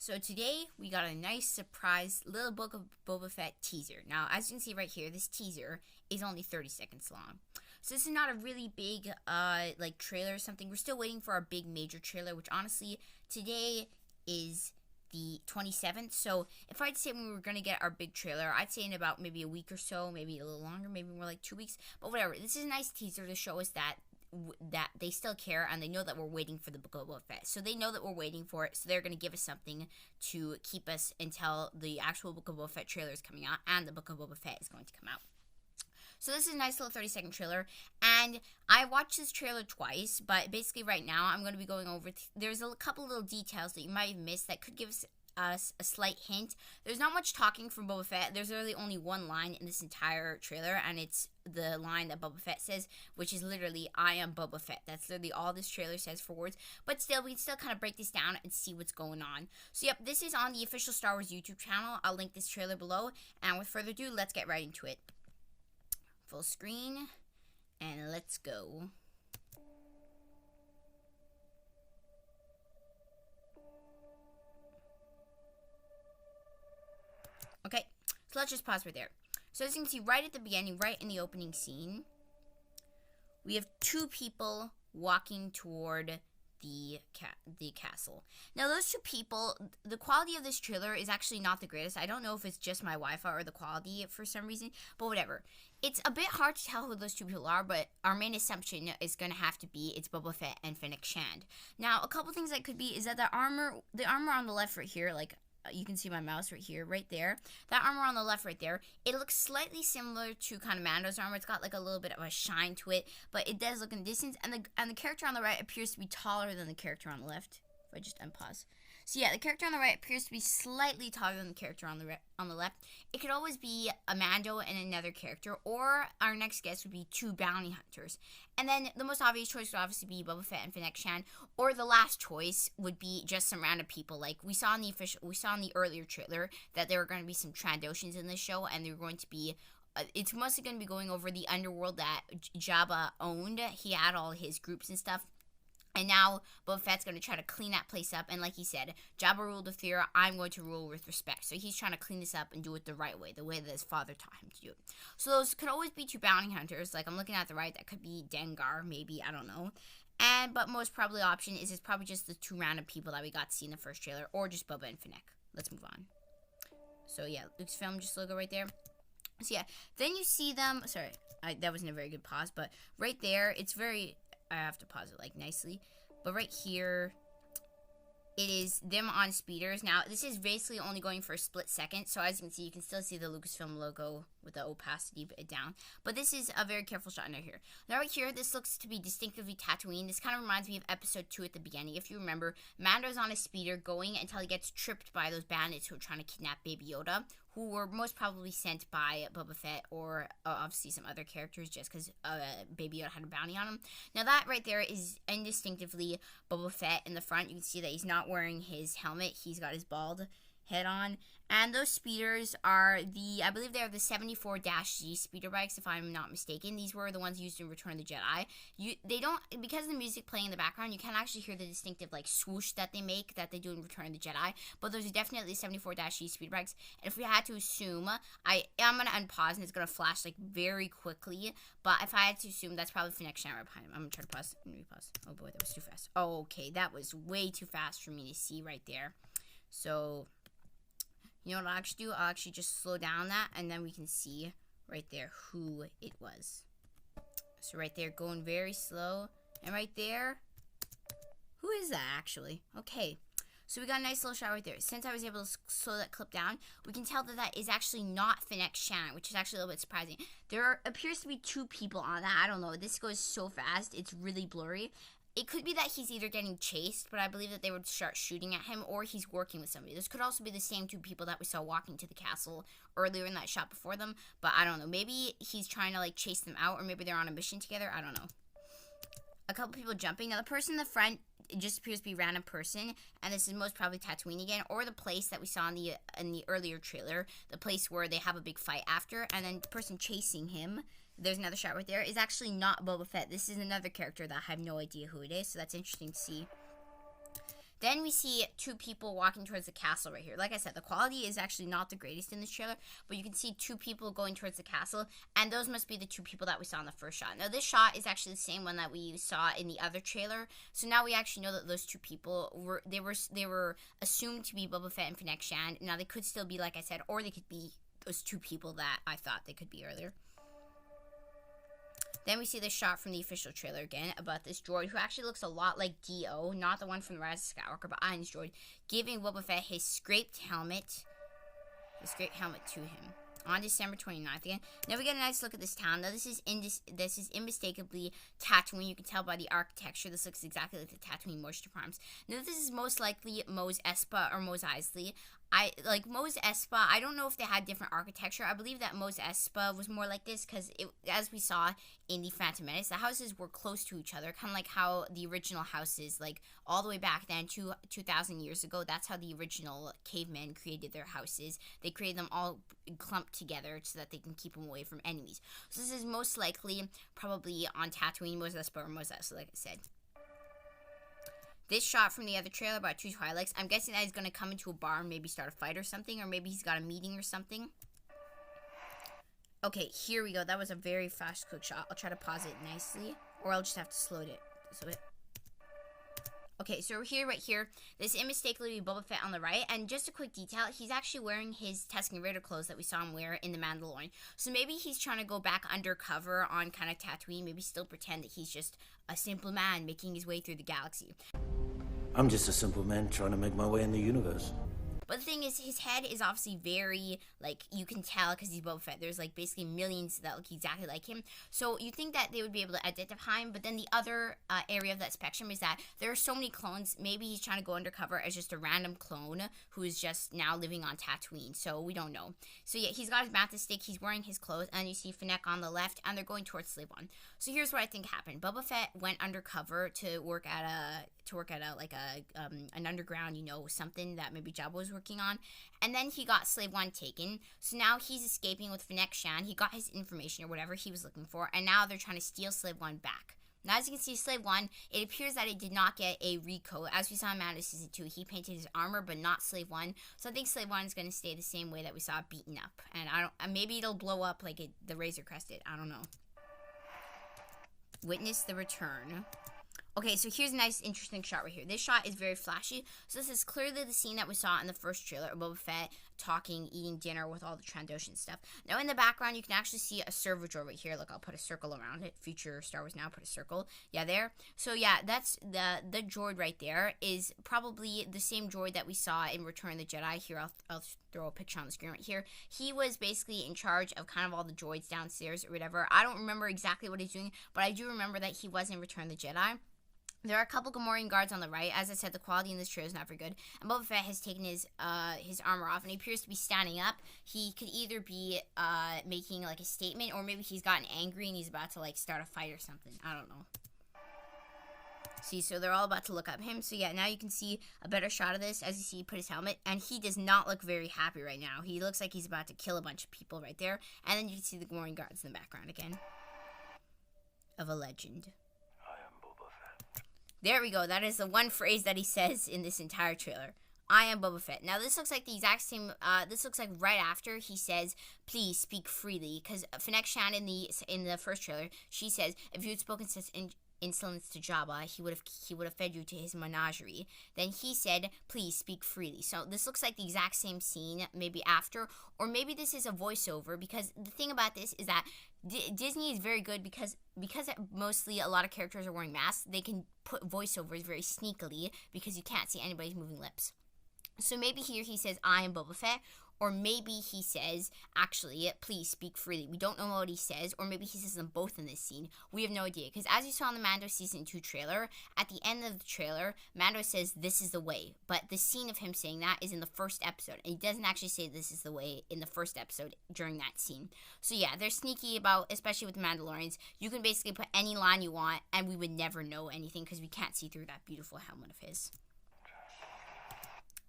So today we got a nice surprise little Book of Boba Fett teaser. Now, as you can see right here, this teaser is only 30 seconds long. So this is not a really big like trailer or something. We're still waiting for our big major trailer, which honestly today is the 27th. So if I'd say when we were going to get our big trailer, I'd say in about maybe a week or so, maybe a little longer, maybe more like 2 weeks. But whatever, this is a nice teaser to show us that they still care and they know that we're waiting for the Book of Boba Fett. So they know that we're waiting for it, so they're going to give us something to keep us until the actual Book of Boba Fett trailer is coming out and the Book of Boba Fett is going to come out. So this is a nice little 30-second trailer, and I watched this trailer twice, but basically right now I'm going to be going over, there's a couple little details that you might have missed that could give us a slight hint. There's not much talking from Boba Fett. There's really only one line in this entire trailer, and it's the line that Boba Fett says, which is literally, "I am Boba Fett." That's literally all this trailer says for words, but still, we can still kind of break this down and see what's going on. So yep, this is on the official Star Wars YouTube channel. I'll link this trailer below, and with further ado, let's get right into it. Full screen, and let's go. Okay, so let's just pause right there. So as you can see right at the beginning, right in the opening scene, we have two people walking toward the castle. Now those two people, the quality of this trailer is actually not the greatest. I don't know if it's just my Wi-Fi or the quality for some reason, but whatever. It's a bit hard to tell who those two people are, but our main assumption is going to have to be it's Boba Fett and Fennec Shand. Now, a couple things that could be is that the armor on the left right here, like, you can see my mouse right here, right there. That armor on the left right there, it looks slightly similar to kind of Mando's armor. It's got like a little bit of a shine to it, but it does look in the distance. And the character on the right appears to be taller than the character on the left. If I just unpause. So yeah, the character on the right appears to be slightly taller than the character on the left. It could always be a Mando and another character, or our next guest would be two bounty hunters. And then the most obvious choice would obviously be Boba Fett and Fennec Shand, or the last choice would be just some random people. Like we saw in the earlier trailer that there were going to be some Trandoshans in this show, and they were going to be. It's mostly going to be going over the underworld that Jabba owned. He had all his groups and stuff. And now Boba Fett's going to try to clean that place up. And like he said, Jabba ruled with fear, I'm going to rule with respect. So he's trying to clean this up and do it the right way, the way that his father taught him to do it. So those could always be two bounty hunters. Like I'm looking at the right, that could be Dengar, maybe, I don't know. But most probably option is it's probably just the two random people that we got to see in the first trailer, or just Boba and Fennec. Let's move on. So yeah, Lucasfilm just logo right there. So yeah, then you see them, sorry, that wasn't a very good pause, but right there, it's very, I have to pause it like nicely, but right here, it is them on speeders. Now, this is basically only going for a split second, so as you can see, you can still see the Lucasfilm logo with the opacity bit down, but this is a very careful shot right here. Now right here, this looks to be distinctively Tatooine. This kind of reminds me of episode 2 at the beginning. If you remember, Mando's on a speeder going until he gets tripped by those bandits who are trying to kidnap Baby Yoda, who were most probably sent by Boba Fett or obviously some other characters just because Baby Yoda had a bounty on him. Now that right there is indistinctively Boba Fett in the front. You can see that he's not wearing his helmet. He's got his bald head on. And those speeders are I believe they're the 74-Z speeder bikes, if I'm not mistaken. These were the ones used in Return of the Jedi. They don't, because of the music playing in the background, you can't actually hear the distinctive, like, swoosh that they make, that they do in Return of the Jedi. But those are definitely 74-Z speeder bikes. And if we had to assume, I'm going to unpause, and it's going to flash, like, very quickly. But if I had to assume, that's probably Fennec Shand right behind him. I'm going to try to pause. Let me pause. Oh, boy, that was too fast. Oh, okay, that was way too fast for me to see right there. So, you know what I'll actually do? I'll actually just slow down that, and then we can see right there who it was. So right there, going very slow. And right there, who is that actually? Okay, so we got a nice little shot right there. Since I was able to slow that clip down, we can tell that that is actually not Fennec Shand, which is actually a little bit surprising. There appears to be two people on that. I don't know. This goes so fast. It's really blurry. It could be that he's either getting chased, but I believe that they would start shooting at him, or he's working with somebody. This could also be the same two people that we saw walking to the castle earlier in that shot before them, but I don't know. Maybe he's trying to, like, chase them out, or maybe they're on a mission together. I don't know. A couple people jumping. Now, the person in the front, it just appears to be a random person, and this is most probably Tatooine again, or the place that we saw in the earlier trailer, the place where they have a big fight after, and then the person chasing him, there's another shot right there, is actually not Boba Fett. This is another character that I have no idea who it is, so that's interesting to see. Then we see two people walking towards the castle right here. Like I said, the quality is actually not the greatest in this trailer, but you can see two people going towards the castle, and those must be the two people that we saw in the first shot. Now, this shot is actually the same one that we saw in the other trailer, so now we actually know that those two people were assumed to be Boba Fett and Fennec Shand. Now, they could still be, like I said, or they could be those two people that I thought they could be earlier. Then we see this shot from the official trailer again about this droid who actually looks a lot like D.O., not the one from the Rise of Skywalker, but Iron's droid, giving Boba Fett his scraped helmet to him on December 29th again. Now we get a nice look at this town. Now this is unmistakably Tatooine. You can tell by the architecture. This looks exactly like the Tatooine moisture farms. Now this is most likely Mos Espa or Mos Eisley. Mos Espa, I don't know if they had different architecture. I believe that Mos Espa was more like this because, as we saw in the Phantom Menace, the houses were close to each other, kind of like how the original houses, like all the way back then, 2,000 years ago, that's how the original cavemen created their houses. They created them all clumped together so that they can keep them away from enemies. So this is most likely probably on Tatooine, Mos Espa, or Mos Eisley, like I said. This shot from the other trailer about two Twi'leks, I'm guessing that he's going to come into a bar and maybe start a fight or something, or maybe he's got a meeting or something. Okay, here we go. That was a very fast, quick shot. I'll try to pause it nicely, or I'll just have to slow it. Okay, so we're here, right here. This is unmistakably Boba Fett on the right, and just a quick detail, he's actually wearing his Tusken Raider clothes that we saw him wear in The Mandalorian. So maybe he's trying to go back undercover on kind of Tatooine, maybe still pretend that he's just a simple man making his way through the galaxy. I'm just a simple man trying to make my way in the universe. But the thing is, his head is obviously very, like, you can tell because he's Boba Fett. There's, like, basically millions that look exactly like him. So you think that they would be able to identify him. But then the other area of that spectrum is that there are so many clones. Maybe he's trying to go undercover as just a random clone who is just now living on Tatooine. So we don't know. So yeah, he's got his Bantha stick. He's wearing his clothes. And you see Fennec on the left. And they're going towards Slave One. So here's what I think happened. Boba Fett went undercover to work at an underground, something that maybe Jabba was working on. And then he got Slave One taken. So now he's escaping with Fennec Shand. He got his information or whatever he was looking for. And now they're trying to steal Slave One back. Now, as you can see, Slave One, it appears that it did not get a recoat. As we saw in Mando Season 2, he painted his armor, but not Slave One. So I think Slave One is going to stay the same way that we saw it beaten up. And maybe it'll blow up like the Razor Crest did. I don't know. Witness the return. Okay, so here's a nice, interesting shot right here. This shot is very flashy. So this is clearly the scene that we saw in the first trailer of Boba Fett talking, eating dinner with all the Trandoshan stuff. Now, in the background, you can actually see a servo droid right here. Look, I'll put a circle around it. Future Star Wars Now, put a circle. Yeah, there. So, yeah, that's the droid right there is probably the same droid that we saw in Return of the Jedi. Here, I'll throw a picture on the screen right here. He was basically in charge of kind of all the droids downstairs or whatever. I don't remember exactly what he's doing, but I do remember that he was in Return of the Jedi. There are a couple Gamorrean guards on the right. As I said, the quality in this trailer is not very good. And Boba Fett has taken his armor off, and he appears to be standing up. He could either be making, like, a statement, or maybe he's gotten angry and he's about to, like, start a fight or something. I don't know. See, so they're all about to look up him. So, yeah, now you can see a better shot of this. As you see, he put his helmet, and he does not look very happy right now. He looks like he's about to kill a bunch of people right there. And then you can see the Gamorrean guards in the background again. Of a legend. There we go. That is the one phrase that he says in this entire trailer. I am Boba Fett. Now, this looks like the exact same, this looks like right after he says, please speak freely. Because Fennec Shand in the first trailer, she says, if you had spoken such insolence to Jabba, he would have fed you to his menagerie. Then he said, please speak freely. So this looks like the exact same scene, maybe after, or maybe this is a voiceover, because the thing about this is that Disney is very good because mostly a lot of characters are wearing masks. They can put voiceovers very sneakily because you can't see anybody's moving lips. So maybe here he says, I am Boba Fett, or maybe he says, actually, please speak freely. We don't know what he says, or maybe he says them both in this scene. We have no idea, because as you saw in the Mando Season 2 trailer, at the end of the trailer, Mando says, this is the way, but the scene of him saying that is in the first episode, and he doesn't actually say this is the way in the first episode during that scene. So yeah, they're sneaky about, especially with the Mandalorians, you can basically put any line you want, and we would never know anything, because we can't see through that beautiful helmet of his.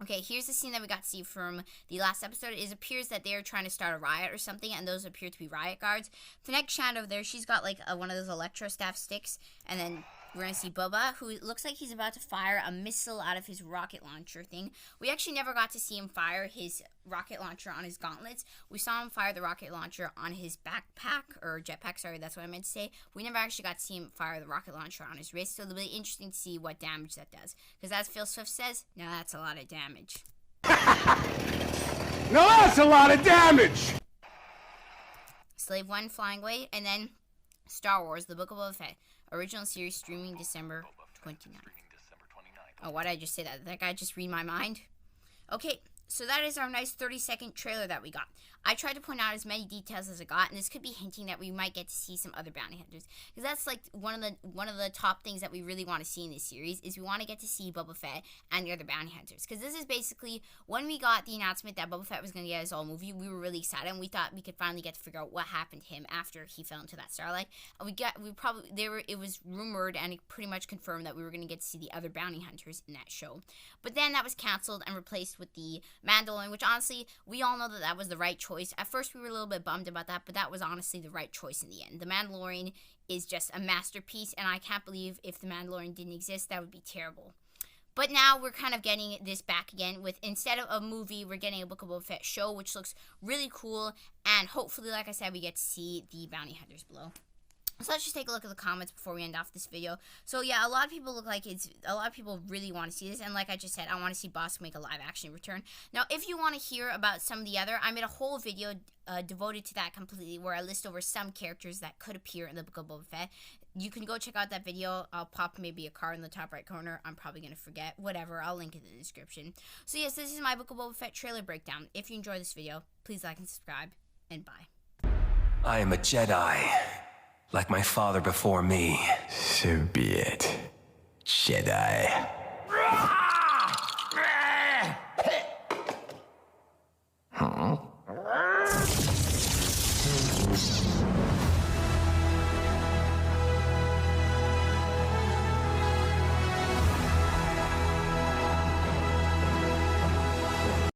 Okay, here's the scene that we got to see from the last episode. It appears that they're trying to start a riot or something, and those appear to be riot guards. Fennec Shand over there, she's got like one of those electro staff sticks, and then We're going to see Boba, who looks like he's about to fire a missile out of his rocket launcher thing. We actually never got to see him fire his rocket launcher on his gauntlets. We saw him fire the rocket launcher on his backpack, or jetpack, sorry, that's what I meant to say. We never actually got to see him fire the rocket launcher on his wrist, so it'll be interesting to see what damage that does. Because as Phil Swift says, now that's a lot of damage. Now that's a lot of damage! Slave 1 flying away, and then Star Wars, The Book of Boba Fett. Original series streaming December 29th. Oh, why did I just say that? Did that guy just read my mind? Okay, so that is our nice 30-second trailer that we got. I tried to point out as many details as I got, and this could be hinting that we might get to see some other bounty hunters, because that's like one of the top things that we really want to see in this series is we want to get to see Boba Fett and the other bounty hunters, because this is basically when we got the announcement that Boba Fett was going to get his own movie, we were really excited, and we thought we could finally get to figure out what happened to him after he fell into that starlight. And it was rumored and it pretty much confirmed that we were going to get to see the other bounty hunters in that show, but then that was canceled and replaced with the Mandalorian, which honestly we all know that that was the right choice. At first we were a little bit bummed about that, but that was honestly the right choice in the end. The Mandalorian is just a masterpiece, and I can't believe if the Mandalorian didn't exist, that would be terrible. But now we're kind of getting this back again with, instead of a movie, we're getting a Book of Boba Fett show, which looks really cool, and hopefully, like I said, we get to see the bounty hunters below. So let's just take a look at the comments before we end off this video. So yeah, a lot of people really want to see this, and like I just said, I want to see Bosk make a live action return. Now, if you want to hear about some of the other, I made a whole video devoted to that completely, where I list over some characters that could appear in the Book of Boba Fett. You can go check out that video. I'll pop maybe a card in the top right corner. I'm probably going to forget. Whatever, I'll link it in the description. So yes, this is my Book of Boba Fett trailer breakdown. If you enjoyed this video, please like and subscribe, and bye. I am a Jedi, like my father before me. So be it, Jedi.